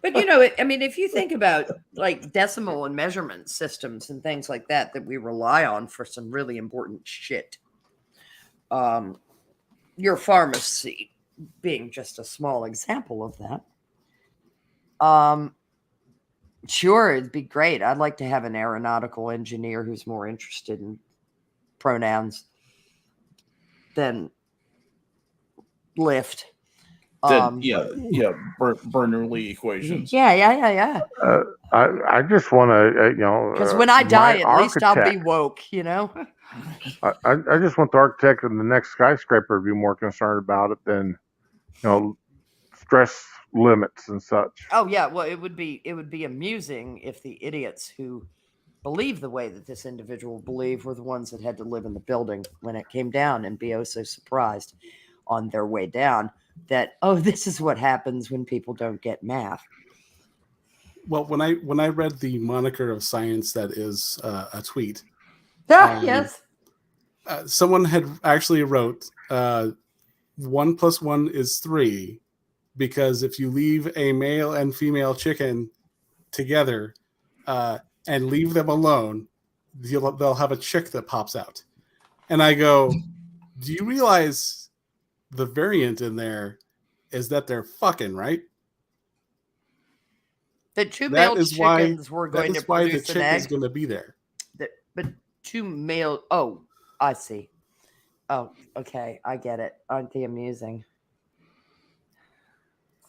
But if you think about like decimal and measurement systems and things like that we rely on for some really important shit, your pharmacy being just a small example of that. Sure, it'd be great. I'd like to have an aeronautical engineer who's more interested in pronouns than lift. Bernoulli equations. Yeah. I just want to, Because when I die, at least I'll be woke, I just want the architect of the next skyscraper to be more concerned about it than, stress limits and such. Oh yeah, well it would be amusing if the idiots who believe the way that this individual believed were the ones that had to live in the building when it came down and be oh so surprised on their way down that, oh, this is what happens when people don't get math. Well, when I read the moniker of science that is a tweet, Yes, someone had actually wrote 1 + 1 = 3, because if you leave a male and female chicken together and leave them alone, they'll have a chick that pops out. And I go, do you realize the variant in there is that they're fucking, right? the two male chickens were going to why the produce chick an egg. is going to be there. But two male. Oh, I see. Oh, okay, I get it. Aren't they amusing?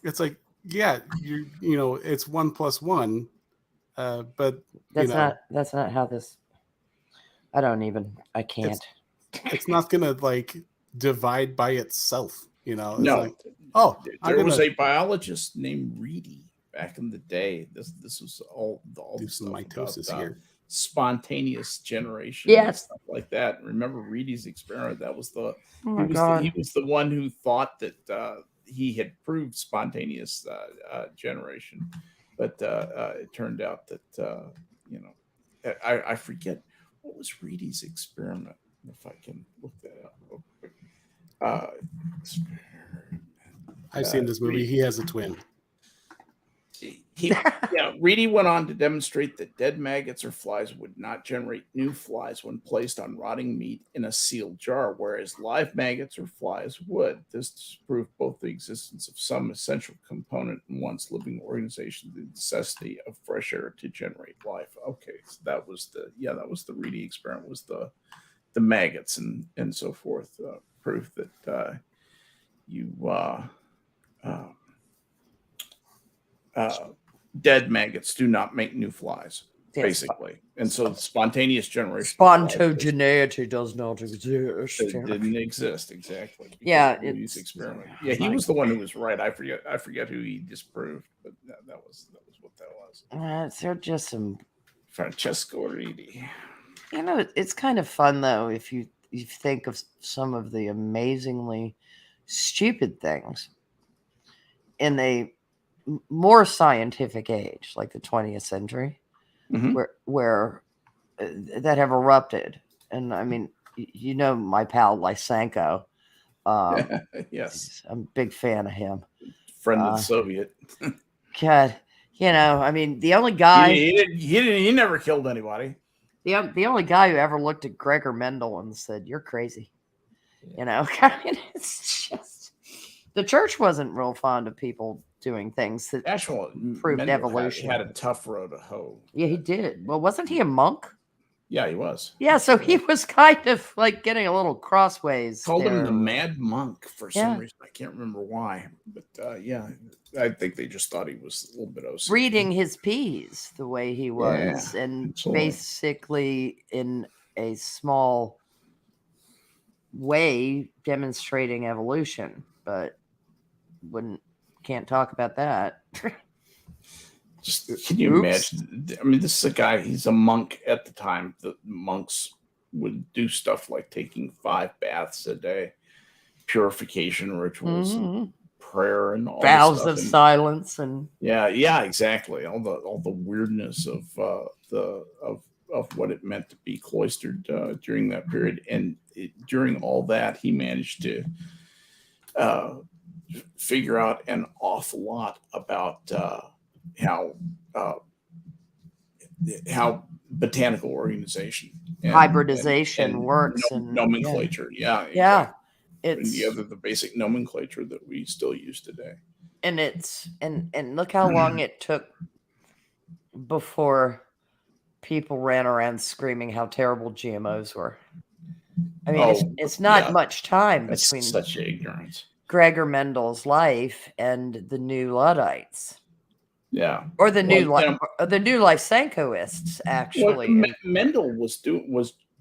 It's like, yeah, it's 1 + 1, but that's not how this. I can't. It's not gonna like divide by itself. It's No. like, oh, there was a biologist named Reedy back in the day. This was all do some mitosis about, here. Spontaneous generation, Yes, and stuff like that. Remember Reedy's experiment? That was the God. he was the one who thought that he had proved spontaneous generation, but it turned out that I forget what was Reedy's experiment. If I can look that up real quick. I've seen this movie. He has a twin. Reedy went on to demonstrate that dead maggots or flies would not generate new flies when placed on rotting meat in a sealed jar, whereas live maggots or flies would. This disproved both the existence of some essential component in one's living organization, the necessity of fresh air to generate life. Okay, so that was the Reedy experiment, was the maggots and so forth, proof that dead maggots do not make new flies, basically. And so spontaneous generation. Spontaneity does not exist. It didn't exist, exactly. Yeah, Reedy's experiment. Yeah, he was the one who was right. I forget who he disproved, but that was what that was. They're just some Francesco Reedy. It's kind of fun though if you think of some of the amazingly stupid things in a more scientific age, like the 20th century, where that have erupted. And I mean, my pal Lysenko. Yes, I'm a big fan of him. Friend of the Soviet. God, I mean, the only guy he never killed anybody. The only guy who ever looked at Gregory Mendel and said, "You're crazy," it's just the church wasn't real fond of people doing things that proved Mendel evolution. Had a tough road to hoe. Yeah, he did. Well, wasn't he a monk? Yeah, he was. Yeah, so he was kind of like getting a little crossways. Called him the there. Mad Monk for some Yeah. reason. I can't remember why, but yeah, I think they just thought he was a little bit OCD. Reading his P's the way he was, Yeah, and absolutely. basically in a small way demonstrating evolution, but can't talk about that. Just can you imagine? I mean, this is a guy. He's a monk at the time. The monks would do stuff like taking 5 baths a day, purification rituals, and prayer, and all vows this of stuff. silence, and yeah, exactly. All the weirdness of what it meant to be cloistered during that period, and during all that, he managed to figure out an awful lot about how botanical organization and hybridization works, and nomenclature. Yeah, exactly. yeah, it's the basic nomenclature that we still use today. And and look how long it took before people ran around screaming how terrible GMOs were. I mean, it's not much time between such ignorance. Gregory Mendel's life and the new Luddites. Yeah, or the new Lysenkoists, actually. Mendel was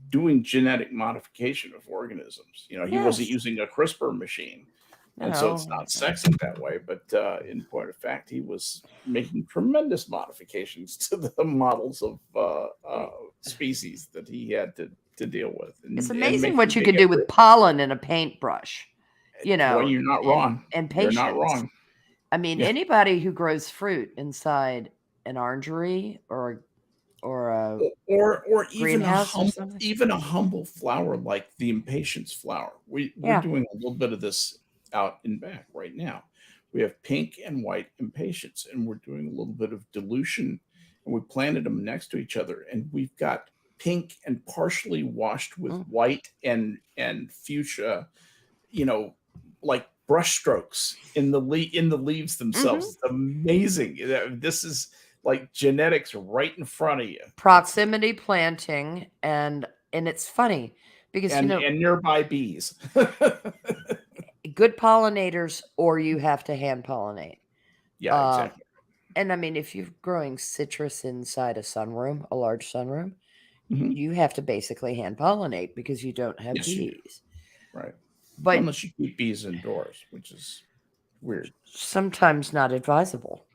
doing genetic modification of organisms. You know, he wasn't using a CRISPR machine, and so it's not sexy that way. But in point of fact, he was making tremendous modifications to the models of species that he had to deal with. It's amazing what you can do with pollen and a paintbrush. You know, well, you're not wrong. And patience. You're not wrong. I mean, anybody who grows fruit inside an orangery or even a humble flower like the impatience flower. We're doing a little bit of this out in back right now. We have pink and white impatience, and we're doing a little bit of dilution, and we planted them next to each other, and we've got pink and partially washed with white and fuchsia, you know, like brush strokes in the leaves themselves. It's amazing. This is like genetics right in front of you. Proximity planting, and it's funny because and nearby bees. Good pollinators, or you have to hand pollinate. Yeah, exactly. And I mean, if you're growing citrus inside a large sunroom, you have to basically hand pollinate because you don't have bees. Right. But unless you keep bees indoors, which is weird. Sometimes not advisable.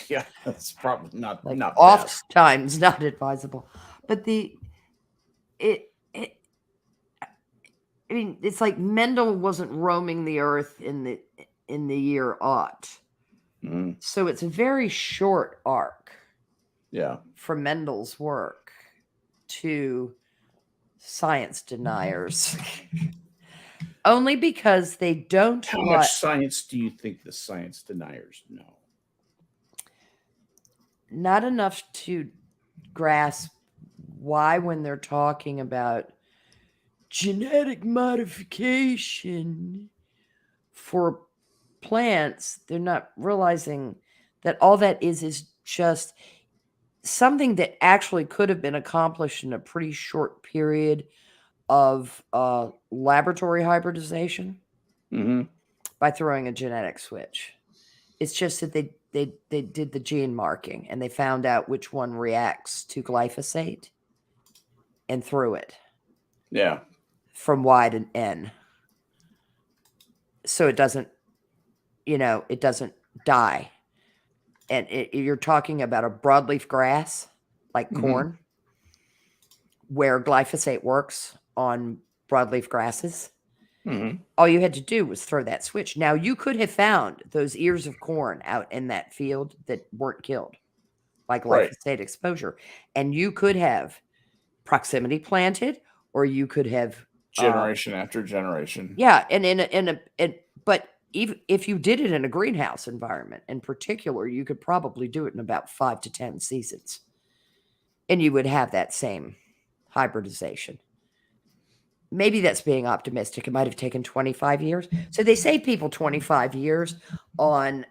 Yeah, that's probably not oft times not advisable. But I mean, it's like Mendel wasn't roaming the earth in the year aught. So it's a very short arc. Yeah. From Mendel's work to science deniers. Only because they don't. How much science do you think the science deniers know? Not enough to grasp why, when they're talking about genetic modification for plants, they're not realizing that all that is just something that actually could have been accomplished in a pretty short period of laboratory hybridization by throwing a genetic switch. It's just that they did the gene marking and they found out which one reacts to glyphosate and threw it. Yeah. From Y to N. So it doesn't, it doesn't die. And you're talking about a broadleaf grass like corn, where glyphosate works on broadleaf grasses. All you had to do was throw that switch. Now, you could have found those ears of corn out in that field that weren't killed by glyphosate exposure. And you could have proximity planted, or you could have generation after generation. Yeah. But even if you did it in a greenhouse environment in particular, you could probably do it in about 5 to 10 seasons. And you would have that same hybridization. Maybe that's being optimistic. It might have taken 25 years. So they save people 25 years on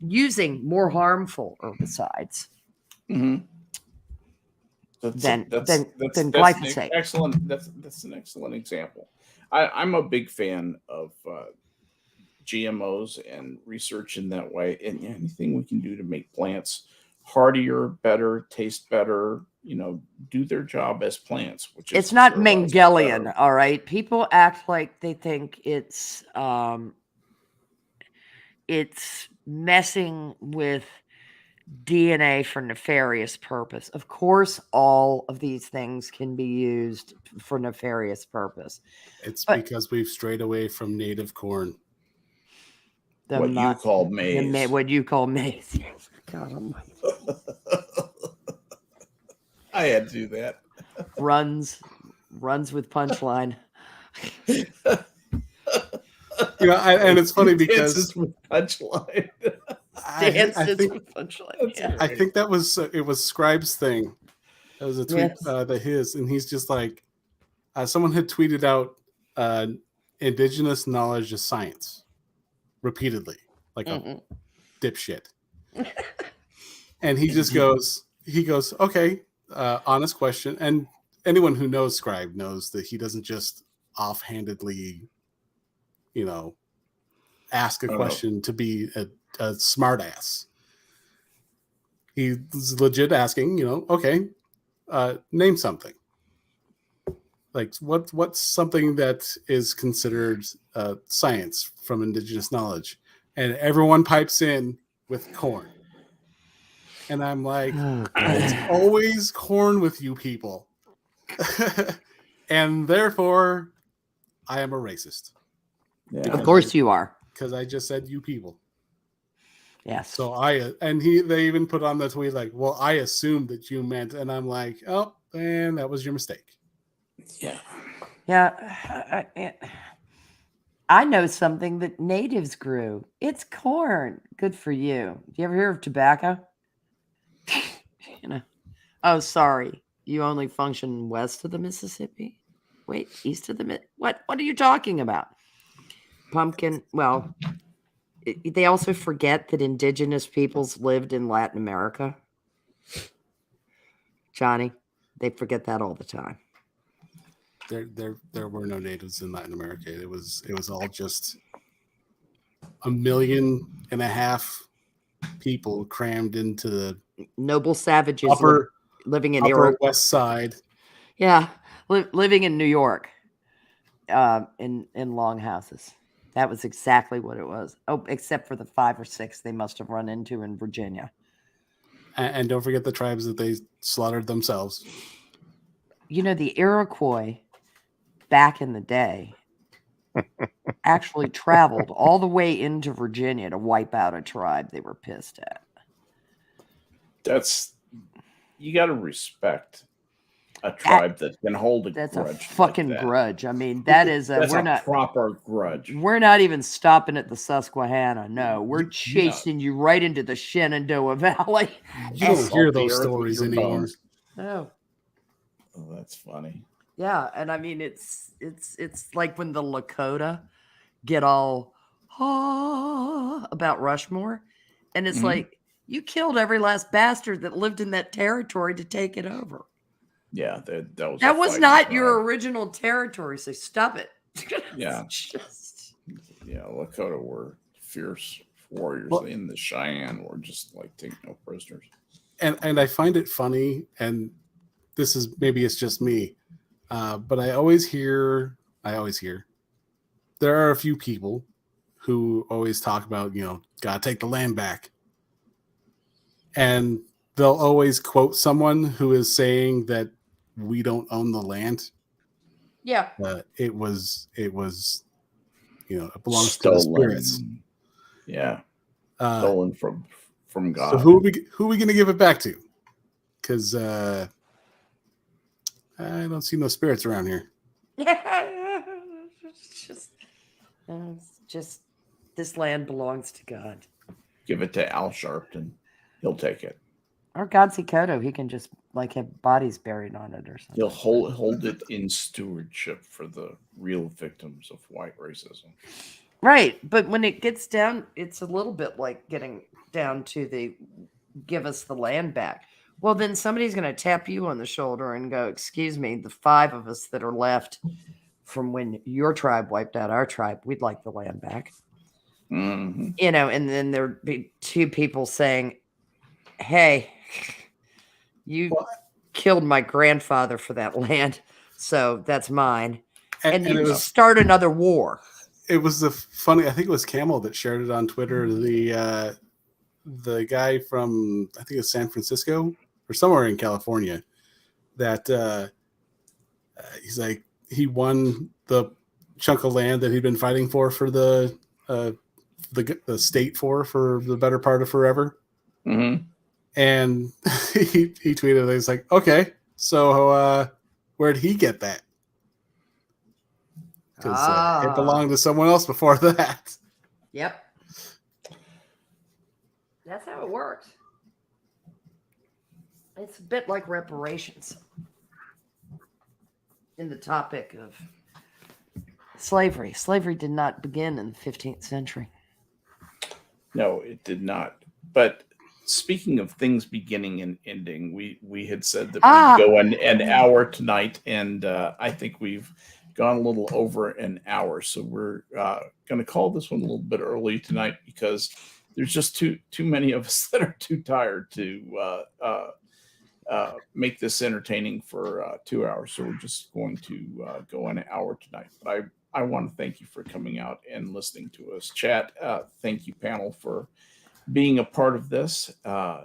using more harmful herbicides. than That's glyphosate. That's an excellent example. I'm a big fan of GMOs and research in that way, and anything we can do to make plants hardier, better, taste better, do their job as plants, which is It's not serve us Mendelian, better. all right? People act like they think it's messing with DNA for nefarious purpose. Of course, all of these things can be used for nefarious purpose. It's But because we've strayed away from native corn. What you call maize. What you call maize. God almighty. I had to do that. Runs with punchline. And it's funny because Dances with punchline. Dances with punchline. Yeah. I think that was it was Scribe's thing. That was a tweet Yes. and he's just like, someone had tweeted out, indigenous knowledge is science, repeatedly, like a dipshit. And he just goes, okay, honest question. And anyone who knows Scribe knows that he doesn't just offhandedly, ask a question to be a smart ass. He's legit asking, okay, name something. Like what's something that is considered science from indigenous knowledge? And everyone pipes in with corn. And I'm like, it's always corn with you people. And therefore, I am a racist. Yeah. Of course you are. Because I just said you people. Yes. So they even put on the tweet like, well, I assumed that you meant, and I'm like, oh, man, that was your mistake. Yeah. Yeah. I know something that natives grew. It's corn. Good for you. Do you ever hear of tobacco? Oh, sorry. You only function west of the Mississippi? Wait, east of the What are you talking about? Pumpkin. Well, they also forget that indigenous peoples lived in Latin America. Johnny, they forget that all the time. There were no natives in Latin America. It was all just 1.5 million people crammed into the noble savages living in Upper West Side. Yeah, living in New York, in long houses. That was exactly what it was. Oh, except for the 5 or 6 they must have run into in Virginia. And don't forget the tribes that they slaughtered themselves. The Iroquois back in the day actually traveled all the way into Virginia to wipe out a tribe they were pissed at. You got to respect a tribe that can hold a grudge. That's a fucking grudge. I mean, that's a proper grudge. We're not even stopping at the Susquehanna. No, we're chasing you right into the Shenandoah Valley. You don't hear those stories anymore. No. Oh, that's funny. Yeah, and I mean it's like when the Lakota get all about Rushmore, and it's like you killed every last bastard that lived in that territory to take it over. Yeah, that was not your original territory, so stop it. Yeah. Lakota were fierce warriors. In the Cheyenne were just like take no prisoners. And I find it funny, and this is maybe it's just me, but I always hear there are a few people who always talk about, gotta take the land back. And they'll always quote someone who is saying that we don't own the land. Yeah. It was, it belongs stolen to the spirits. Yeah. Stolen from God. So who are we going to give it back to? Because I don't see no spirits around here. Just this land belongs to God. Give it to Al Sharpton. He'll take it. Or Godzi Koto. He can just have bodies buried on it or something. He'll hold it in stewardship for the real victims of white racism. Right. But when it gets down, it's a little bit like getting down to the give us the land back. Well, then somebody's going to tap you on the shoulder and go, excuse me, the 5 of us that are left from when your tribe wiped out our tribe, we'd like the land back. Mm-hmm. You know, and then there'd be 2 people saying, hey, you killed my grandfather for that land, so that's mine. And you start another war. It was the funny, I think it was Camel that shared it on Twitter. The guy from, I think it's San Francisco or somewhere in California, that he's like, he won the chunk of land that he'd been fighting for the state for the better part of forever. Mm-hmm. And he tweeted, he's like, okay, so where'd he get that? Because it belonged to someone else before that. Yep. That's how it works. It's a bit like reparations in the topic of slavery. Slavery did not begin in the 15th century. No, it did not. But speaking of things beginning and ending, we had said that we'd go an hour tonight, and I think we've gone a little over an hour. So we're going to call this one a little bit early tonight because there's just too many of us that are too tired to make this entertaining for 2 hours. So we're just going to go an hour tonight. But I want to thank you for coming out and listening to us. Chat, thank you, panel, for being a part of this.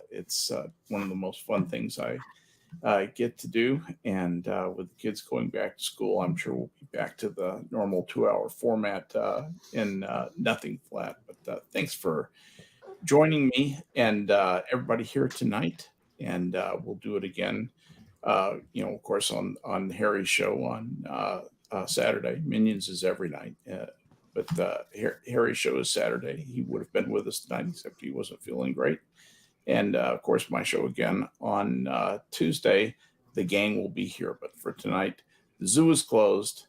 It's one of the most fun things I get to do. And with the kids going back to school, I'm sure we'll be back to the normal 2-hour format in nothing flat. But thanks for joining me and everybody here tonight. And we'll do it again, of course, on Harry's show on Saturday. Minions is every night. But Harry's show is Saturday. He would have been with us tonight, except he wasn't feeling great. And, of course, my show again on Tuesday. The gang will be here. But for tonight, the zoo is closed.